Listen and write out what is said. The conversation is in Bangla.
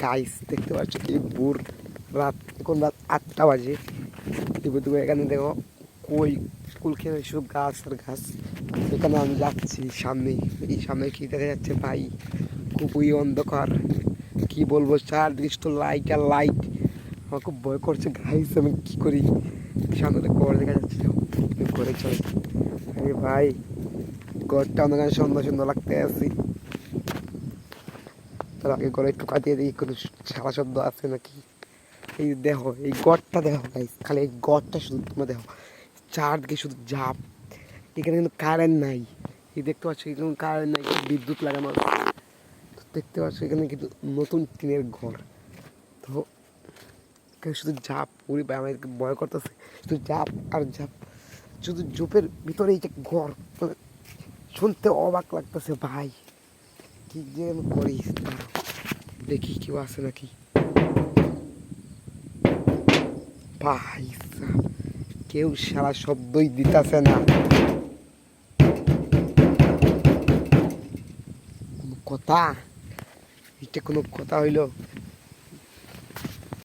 গাইস দেখতে পাচ্ছ কি ভোর রাত, এখন রাত 8টা বাজে। তুমি এখানে দেখো কই স্কুল খেয়ে শুধু গাছ আর গাছ। এখানে আমি যাচ্ছি সামনে, এই সামনে কি দেখা যাচ্ছে ভাই, খুবই অন্ধকার। কি বলবো, চারদিকে তো লাইট আর লাইট। আমার খুব ভয় করছে গাইস, আমি কি করি। সামনে ঘর দেখা যাচ্ছে, ঘরে চলে। আরে ভাই, ঘরটা অনেক সুন্দর সুন্দর লাগতে আছি। তার আগে ঘরে টোকা দিয়ে দিই, কোনো সারা শব্দ আছে নাকি। এই দেখো, এই গড়টা দেখো গাইস, খালি এই গড়টা শুধু তোমরা দেখো, চারদিকে শুধু ঝাপ। এখানে কিন্তু কারেন্ট নাই, এই দেখতে পাচ্ছ এখানে কারেন্ট নাই, বিদ্যুৎ লাগানো আছে। তো দেখতে পাচ্ছ এখানে কিন্তু নতুন টিনের ঘর। তো এখানে শুধু ঝাপ, ওরে ভাই আমাদেরকে ভয় করতেছে, শুধু ঝাপ আর ঝাপ। শুধু ঝোপের ভিতরে এই যে ঘর, মানে শুনতে অবাক লাগতেছে ভাই। কি যে আমি করি, দেখি কেউ আছে নাকি। ভাই সাব, কেউ সারা শব্দই দিতেছে না। কোনো কথা, এটা কোনো কথা হইলো?